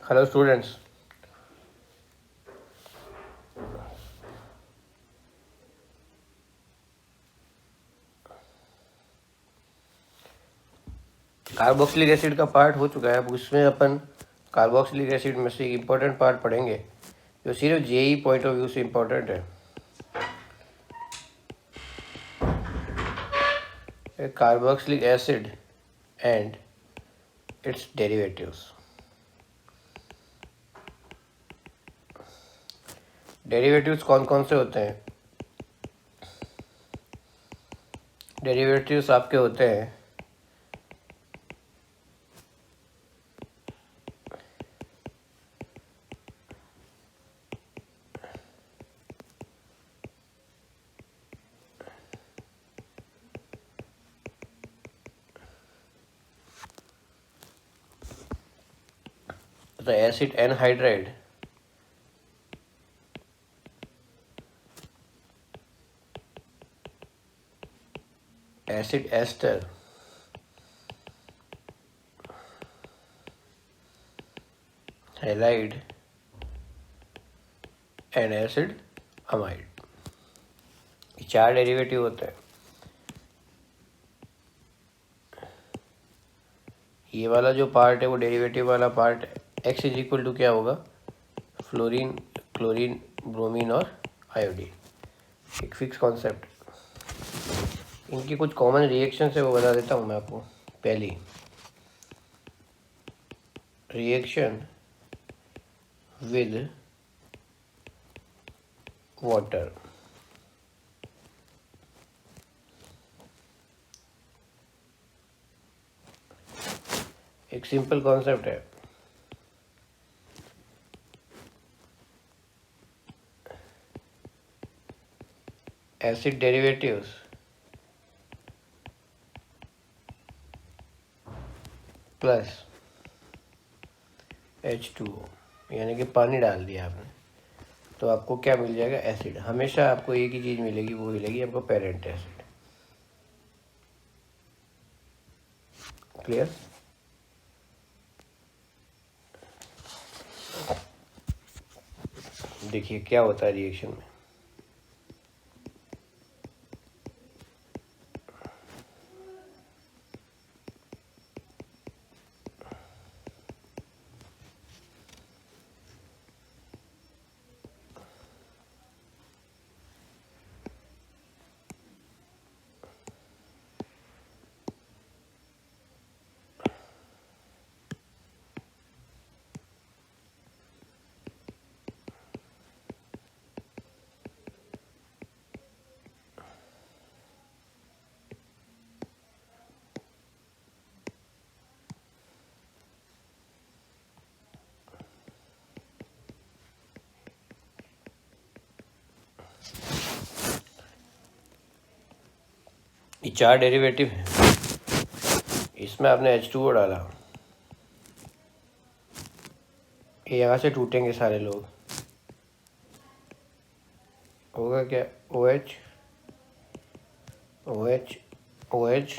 Hello students. Carboxylic acid का part हो चुका है। अब उसमें अपन कार्बोक्सिलिक एसिड में से एक इम्पोर्टेंट पार्ट पढ़ेंगे जो सिर्फ जेई पॉइंट ऑफ व्यू से इम्पोर्टेंट है। Carboxylic acid and its derivatives. Derivatives कौन कौन से होते हैं? डेरिवेटिव्स आपके होते हैं the acid anhydride, acid ester, halide and acid amide. ये चार डेरिवेटिव होते हैं। ये वाला जो पार्ट है वो डेरिवेटिव वाला पार्ट है। एक्स इज इक्वल टू क्या होगा? फ्लोरीन, क्लोरीन, ब्रोमीन और आयोडीन। एक फिक्स कॉन्सेप्ट। इनकी कुछ कॉमन रिएक्शन है वो बता देता हूँ मैं आपको। पहली रिएक्शन विद वाटर। एक सिंपल कॉन्सेप्ट है। एसिड डेरिवेटिव्स प्लस H2O, यानी कि पानी डाल दिया आपने तो आपको क्या मिल जाएगा? एसिड। हमेशा आपको एक ही चीज़ मिलेगी, वो मिलेगी आपको पेरेंट एसिड। क्लियर? देखिए क्या होता है रिएक्शन में। ये चार डेरिवेटिव है, इसमें आपने H2O डाला, ये यहाँ से टूटेंगे सारे लोग, होगा क्या? OH OH OH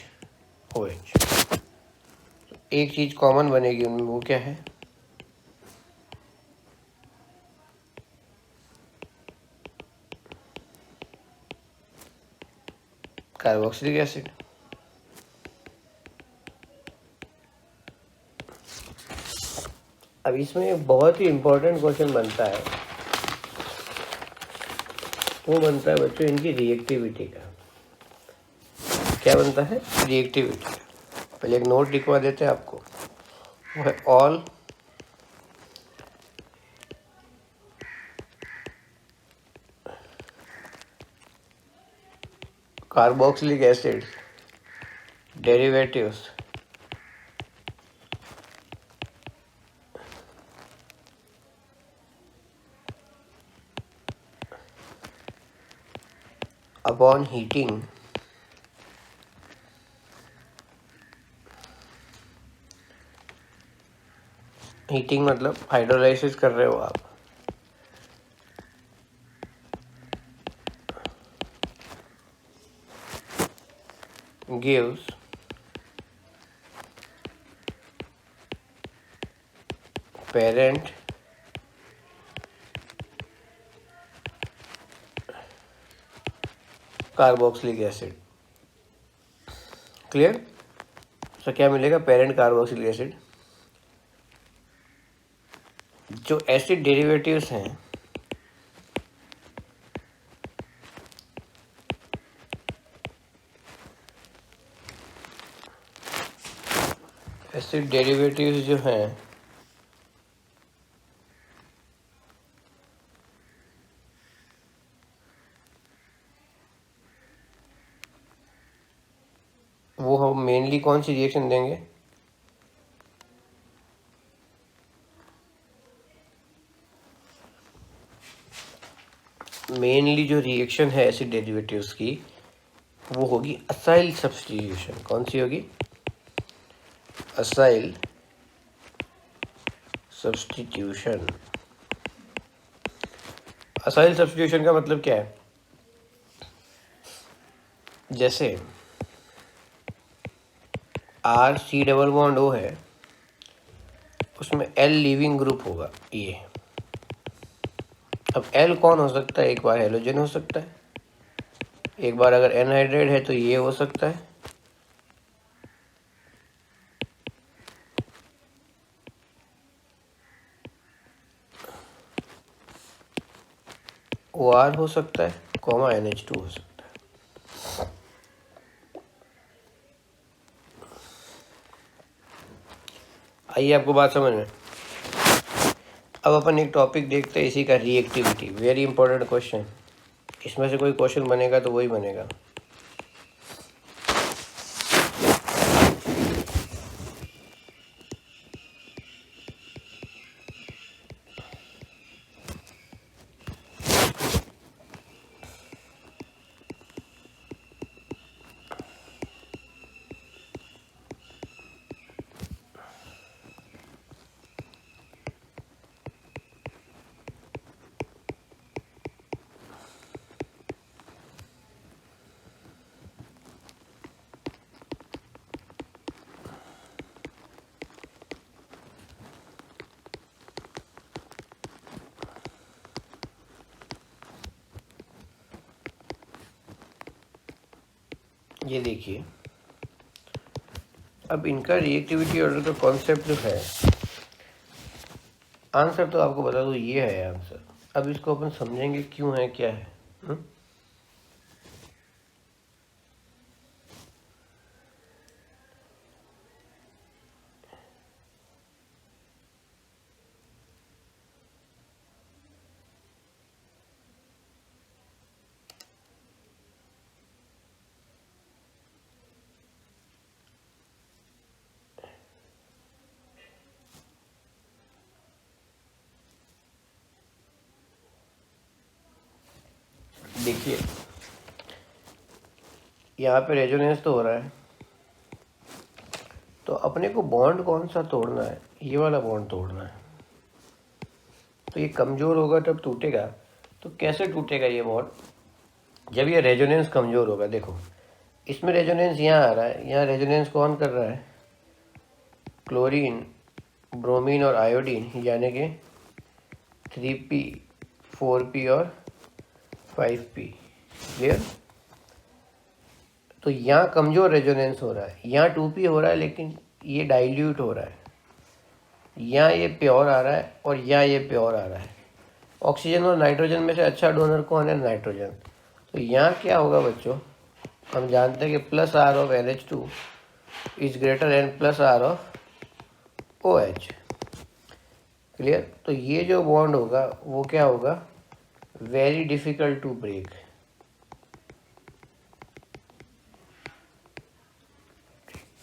OH। एक चीज़ कॉमन बनेगी उनमें, वो क्या है? Carboxylic acid. अब इसमें एक बहुत ही इम्पोर्टेंट क्वेश्चन बनता है, वो बनता है बच्चों इनकी रिएक्टिविटी का। क्या बनता है? रिएक्टिविटी का। पहले एक नोट लिखवा देते हैं आपको, वो है all carboxylic acid derivatives upon heating मतलब हाइड्रोलाइसिस कर रहे हो आप, gives parent carboxylic acid. Clear? तो क्या मिलेगा? Parent carboxylic acid. जो एसिड डेरिवेटिव्स हैं एसिड डेरिवेटिव्स जो हैं वो हम मेनली कौन सी रिएक्शन देंगे? मेनली जो रिएक्शन है एसिड डेरिवेटिव्स की वो होगी असाइल सब्स्टिट्यूशन। कौन सी होगी? Acyl substitution. असाइल सब्स्टिट्यूशन का मतलब क्या है? जैसे RC डबल बॉन्ड O है, उसमें L लीविंग ग्रुप होगा ये। अब L कौन हो सकता है? एक बार हेलोजन हो सकता है, एक बार अगर एनहाइड्रेट है तो ये हो सकता है, OR हो सकता है, कॉमा NH2 हो सकता है। आइए आपको बात समझ में। अब अपन एक टॉपिक देखते हैं इसी का, रिएक्टिविटी। Very important question. इसमें से कोई क्वेश्चन बनेगा तो वही बनेगा। ये देखिए, अब इनका रिएक्टिविटी ऑर्डर का कॉन्सेप्ट जो है, आंसर तो आपको बता दूं ये है आंसर। अब इसको अपन समझेंगे क्यों है, क्या है। देखिए, यहाँ पे रेजोनेंस तो हो रहा है, तो अपने को बॉन्ड कौन सा तोड़ना है? ये वाला बॉन्ड तोड़ना है। तो ये कमज़ोर होगा तब टूटेगा। तो कैसे टूटेगा ये बॉन्ड? जब ये रेजोनेंस कमज़ोर होगा। देखो, इसमें रेजोनेंस यहाँ आ रहा है, यहाँ रेजोनेंस कौन कर रहा है? क्लोरीन, ब्रोमीन और आयोडीन, यानी कि 3P, 4P और 5P। क्लियर? तो यहाँ कमज़ोर रेजोनेंस हो रहा है, यहाँ 2P हो रहा है लेकिन ये डाइल्यूट हो रहा है। यहाँ ये प्योर आ रहा है और यहाँ ये प्योर आ रहा है। ऑक्सीजन और नाइट्रोजन में से अच्छा डोनर कौन है? नाइट्रोजन। तो यहाँ क्या होगा बच्चों? हम जानते हैं कि plus R of NH2 is greater than plus R of OH। Clear? तो ये जो बॉन्ड होगा वो क्या होगा? Very difficult to break.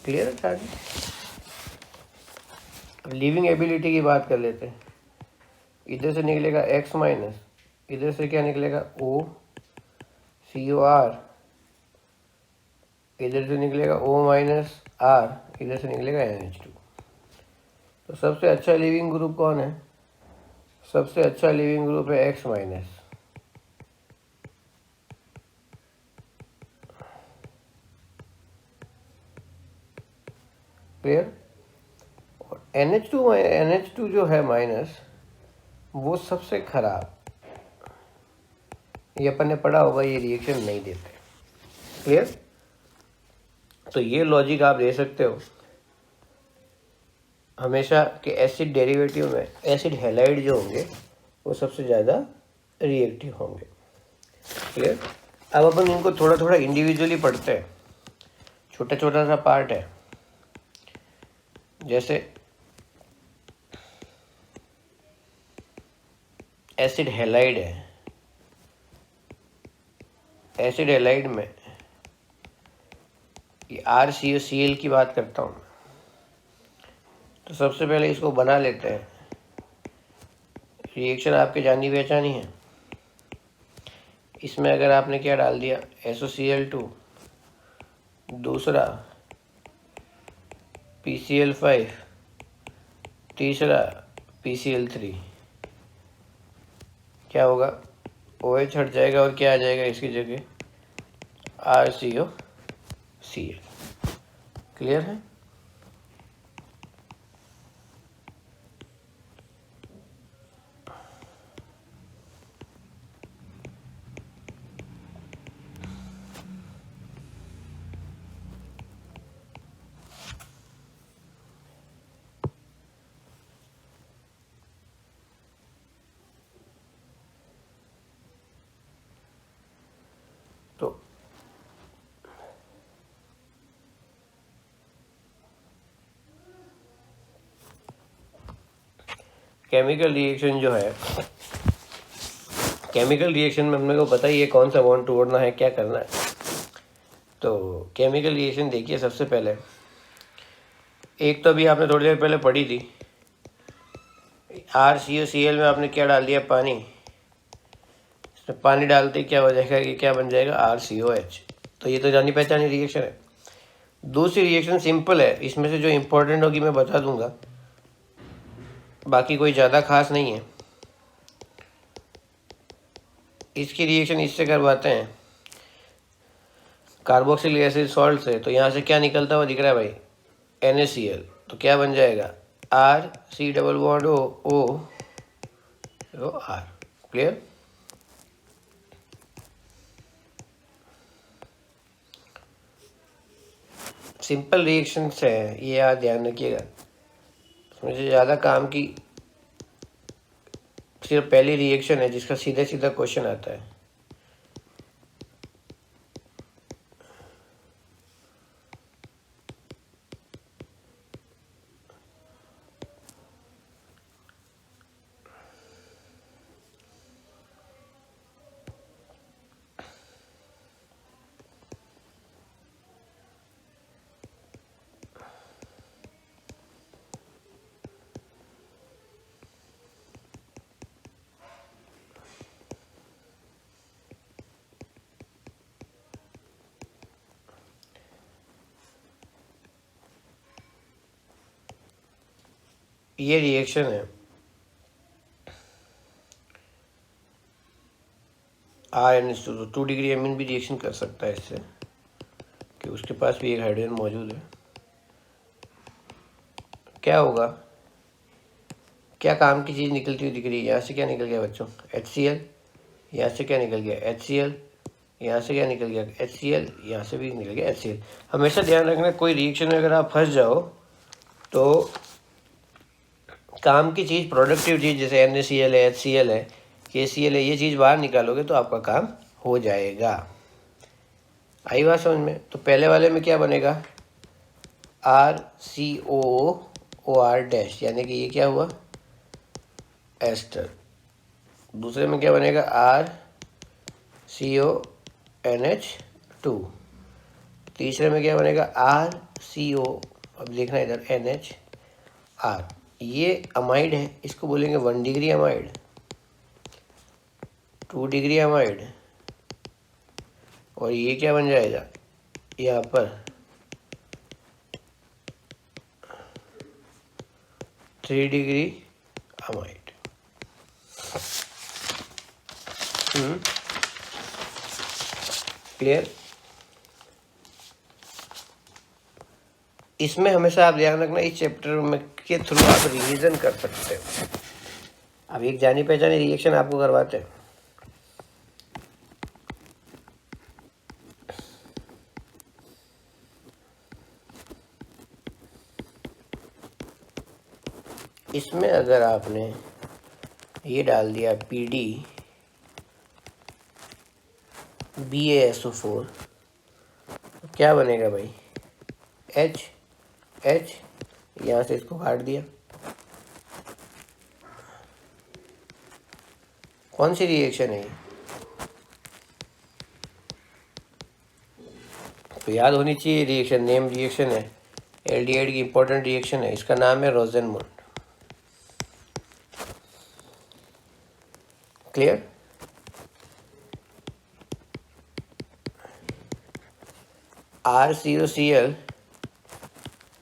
Clear है साहब? लिविंग एबिलिटी की बात कर लेते हैं। इधर से निकलेगा X माइनस, इधर से क्या निकलेगा? OCOR, इधर से निकलेगा O माइनस R, इधर से निकलेगा NH2। तो सबसे अच्छा लिविंग ग्रुप कौन है? सबसे अच्छा लिविंग ग्रुप है X माइनस। क्लियर? NH2 जो है माइनस, वो सबसे खराब, ये अपन ने पढ़ा होगा, ये रिएक्शन नहीं देते। क्लियर? तो ये लॉजिक आप दे सकते हो हमेशा कि एसिड डेरिवेटिव में एसिड हैलाइड जो होंगे वो सबसे ज़्यादा रिएक्टिव होंगे। क्लियर? अब अपन इनको थोड़ा थोड़ा इंडिविजुअली पढ़ते हैं, छोटा छोटा सा पार्ट है। जैसे एसिड हैलाइड है, एसिड हैलाइड में ये RCOCl की बात करता हूँ। तो सबसे पहले इसको बना लेते हैं। रिएक्शन आपके जानी पहचानी है। इसमें अगर आपने क्या डाल दिया, SOCl2, दूसरा PCl5, तीसरा PCl3, क्या होगा, OH हट जाएगा और क्या आ जाएगा इसकी जगह, RCOCl। क्लियर है? तो केमिकल रिएक्शन जो है, केमिकल रिएक्शन में हमने को पता ही है कौन सा बॉन्ड तोड़ना है, क्या करना है। तो केमिकल रिएक्शन देखिए, सबसे पहले एक तो अभी आपने थोड़ी देर पहले पढ़ी थी, RCOCl में आपने क्या डाल दिया, पानी। इसमें पानी डालते क्या हो जाएगा, ये क्या बन जाएगा, RCOH। तो ये तो जानी पहचानी रिएक्शन है। दूसरी रिएक्शन सिंपल है, इसमें से जो इम्पोर्टेंट होगी मैं बता दूंगा, बाकी कोई ज़्यादा खास नहीं है। इसकी रिएक्शन इससे करवाते हैं कार्बोक्सिलिक एसिड सॉल्ट से। तो यहाँ से क्या निकलता हुआ दिख रहा है भाई, NaCl। तो क्या बन जाएगा, RC≡OR। क्लियर? सिंपल रिएक्शंस है, ये याद ध्यान रखिएगा। मुझे ज़्यादा काम की सिर्फ पहली रिएक्शन है जिसका सीधा सीधा क्वेश्चन आता है। ये रिएक्शन है RNH2। तो 2 डिग्री एमीन भी रिएक्शन कर सकता है इससे, कि उसके पास भी एक हाइड्रोजन मौजूद है। क्या होगा, क्या काम की चीज़ निकलती हुई दिख रही है। यहाँ से क्या निकल गया बच्चों, HCl। यहाँ से क्या निकल गया, HCl। यहाँ से क्या निकल गया, HCl। यहाँ से भी निकल गया HCl। हमेशा ध्यान रखना, कोई रिएक्शन में अगर आप फंस जाओ तो काम की चीज़, प्रोडक्टिव चीज़, जैसे NaCl है, HCl है, KCl है, ये चीज़ बाहर निकालोगे तो आपका काम हो जाएगा। आई बात समझ में? तो पहले वाले में क्या बनेगा, RCOOR-, यानी कि ये क्या हुआ, एस्टर। दूसरे में क्या बनेगा, RCONH2। तीसरे में क्या बनेगा, RCO, अब लिखना इधर NHR। ये अमाइड है, इसको बोलेंगे 1 डिग्री अमाइड, 2 डिग्री अमाइड, और ये क्या बन जाएगा यहाँ पर 3 डिग्री अमाइड। क्लियर? इसमें हमेशा आप ध्यान रखना, इस चैप्टर में के थ्रू आप रिवीजन कर सकते हो। अब एक जानी पहचानी रिएक्शन आपको करवाते हैं। इसमें अगर आपने ये डाल दिया PD BaSO4, तो क्या बनेगा भाई? H यहाँ से इसको काट दिया। कौन सी रिएक्शन है ये? तो याद होनी चाहिए रिएक्शन, नेम रिएक्शन है, एल्डिहाइड की इंपॉर्टेंट रिएक्शन है, इसका नाम है Rosenmund. Clear? RCOCl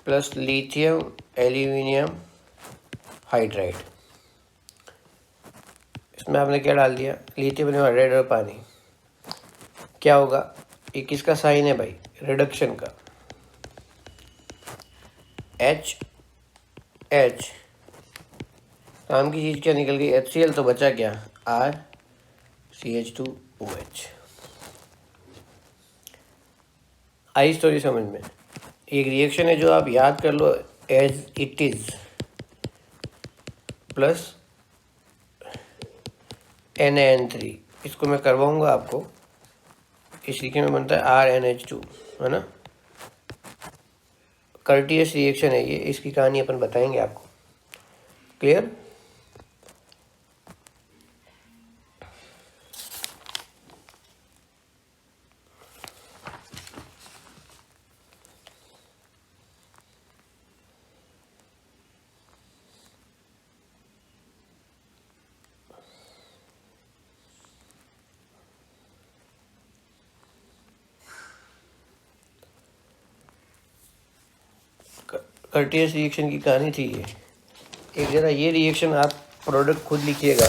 plus lithium aluminium hydride, इसमें आपने क्या डाल दिया? लिथियम हाइड्राइड और पानी। क्या होगा? ये किसका साइन है भाई? रिडक्शन का। H काम की चीज़ क्या निकल गई? HCl, तो बचा क्या? RCH2OH। आई स्टोरी समझ में? एक रिएक्शन है जो आप याद कर लो as it is, plus NaN3, इसको मैं करवाऊंगा आपको। इस रिएक्शन में बनता है RNH2, है ना? कर्टियस रिएक्शन है ये, इसकी कहानी अपन बताएंगे आपको। क्लियर? कर्टियस रिएक्शन की कहानी थी ये। एक जरा ये रिएक्शन आप प्रोडक्ट खुद लिखिएगा।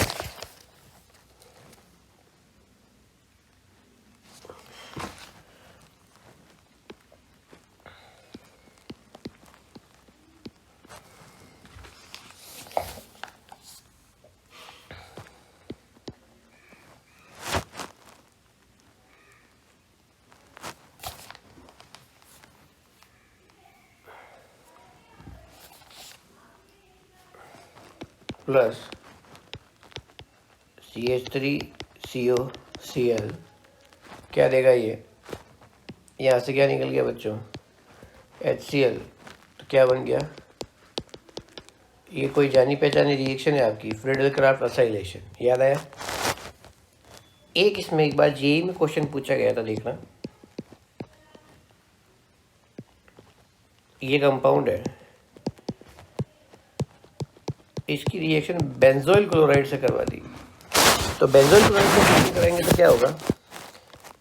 प्लस CH3COCl क्या देगा ये? यहाँ से क्या निकल गया बच्चों? HCl। तो क्या बन गया? ये कोई जानी पहचानी रिएक्शन है आपकी, फ्रीडल-क्राफ्ट असाइलेशन। याद आया? इसमें एक बार जेईई में क्वेश्चन पूछा गया था, देखना। ये कंपाउंड है, इसकी रिएक्शन बेंजोइल क्लोराइड से करवा दी। तो बेंजोइल क्लोराइड से रिएक्शन करेंगे तो क्या होगा?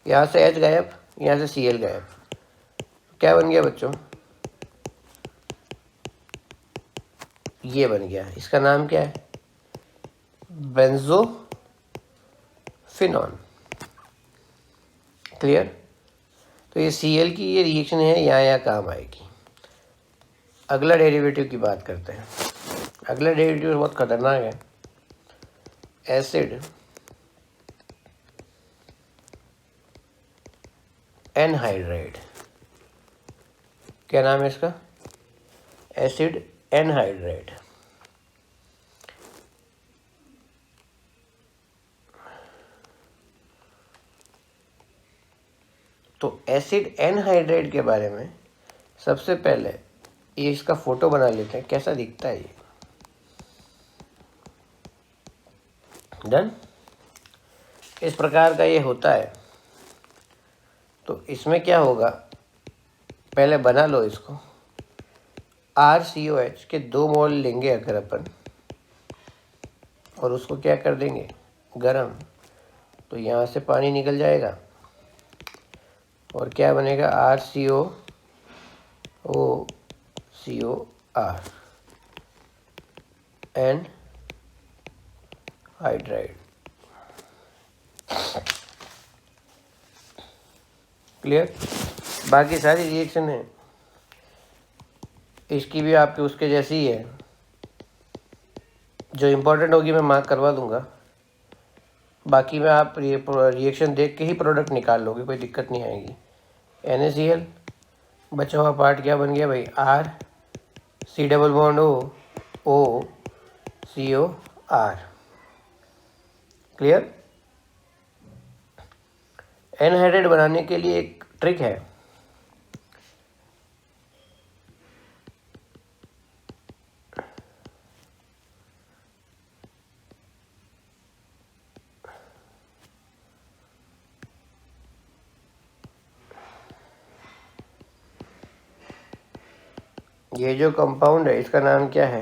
यहाँ से H गायब, यहाँ से Cl गायब। क्या बन गया बच्चों? ये बन गया। इसका नाम क्या है? बेंजोफिनॉन। क्लियर? तो ये Cl की ये रिएक्शन है, यहाँ काम आएगी। अगला डेरिवेटिव की बात करते हैं। अगला डेरिवेटिव बहुत खतरनाक है। Acid anhydride. क्या नाम है इसका? Acid anhydride. तो एसिड एनहाइड्राइड के बारे में सबसे पहले ये इसका फोटो बना लेते हैं, कैसा दिखता है ये। डन? इस प्रकार का ये होता है। तो इसमें क्या होगा, पहले बना लो इसको। RCOH के 2 मोल लेंगे अगर अपन, और उसको क्या कर देंगे? गरम। तो यहाँ से पानी निकल जाएगा और क्या बनेगा? RCOOCOR and hydride. क्लियर? बाकी सारी रिएक्शन है इसकी भी आपके उसके जैसी ही है। जो इम्पोर्टेंट होगी मैं मार्क करवा दूंगा, बाकी में आप रिएक्शन देख के ही प्रोडक्ट निकाल लोगे, कोई दिक्कत नहीं आएगी। NaCl, बचा हुआ पार्ट क्या बन गया भाई, R, C double bond O, COR। Clear. Anhydride बनाने के लिए एक ट्रिक है, ये जो कंपाउंड है इसका नाम क्या है,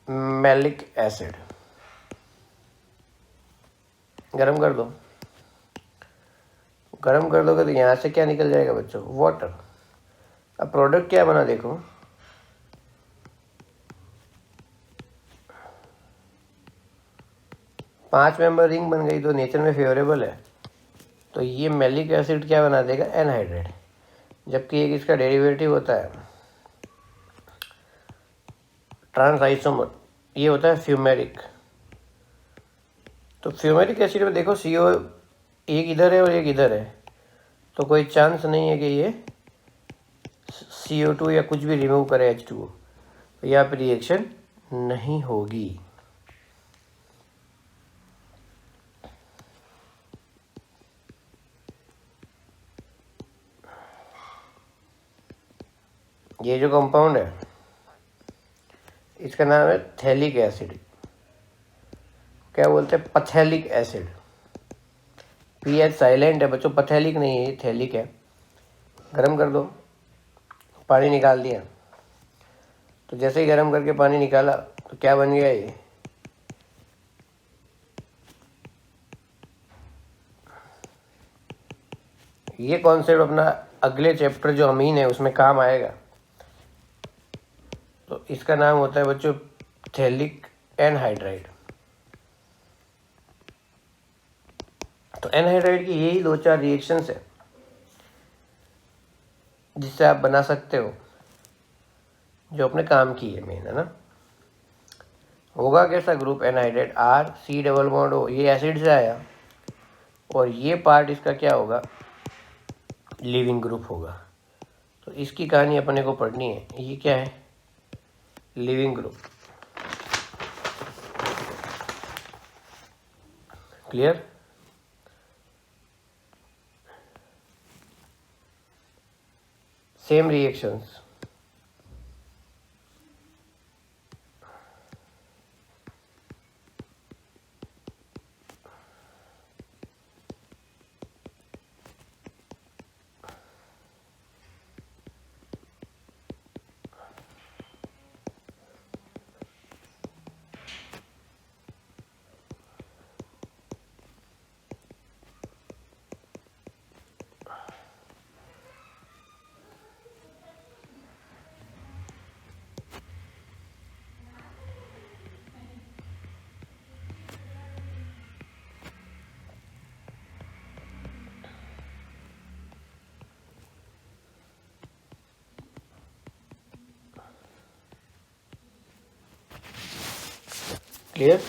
मैलिक एसिड। गरम कर दो, गरम कर दोगे तो यहाँ से क्या निकल जाएगा बच्चों, वाटर। अब प्रोडक्ट क्या बना देखो, पांच मेंबर रिंग बन गई, तो नेचर में फेवरेबल है। तो ये मैलिक एसिड क्या बना देगा, एनहाइड्रेट। जबकि एक इसका डेरिवेटिव होता है ट्रांस आइसोमर, ये होता है फ्यूमेरिक। तो फ्यूमेरिक एसिड में देखो CO एक इधर है और एक इधर है, तो कोई चांस नहीं है कि ये CO2 या कुछ भी रिमूव करे H2O, तो यहाँ पर रिएक्शन नहीं होगी। ये जो कंपाउंड है इसका नाम है थैलिक एसिड, क्या बोलते हैं, पथैलिक एसिड। PH साइलेंट है बच्चों, पथैलिक नहीं है, ये थैलिक है। गरम कर दो, पानी निकाल दिया, तो जैसे ही गरम करके पानी निकाला तो क्या बन गया, ये कॉन्सेप्ट अपना अगले चैप्टर जो अमीन है उसमें काम आएगा। तो इसका नाम होता है बच्चों थैलिक एनहाइड्राइड। तो एनहाइड्राइड की यही 2-4 रिएक्शंस है जिससे आप बना सकते हो, जो अपने काम की है मेन, है ना। होगा कैसा group anhydride, R, C double bond O, ये एसिड से आया, और ये पार्ट इसका क्या होगा, लिविंग ग्रुप होगा। तो इसकी कहानी अपने को पढ़नी है। ये क्या है, leaving group. Clear. Same reactions, clear.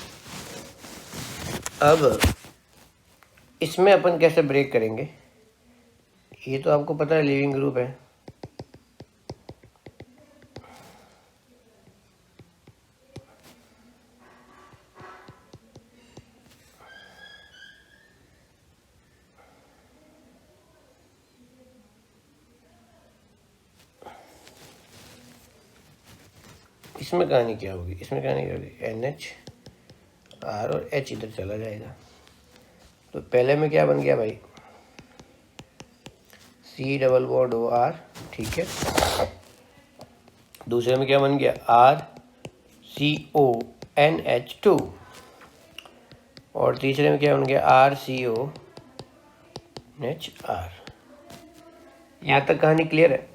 अब इसमें अपन कैसे ब्रेक करेंगे, ये तो आपको पता है लिविंग ग्रुप है। इसमें कहानी क्या होगी, इसमें कहानी क्या होगी, NH R और H इधर चला जाएगा। तो पहले में क्या बन गया भाई, C double bond O R, ठीक है। दूसरे में क्या बन गया, RCONH2, और तीसरे में क्या बन गया, RCONHR। यहाँ तक कहानी क्लियर है।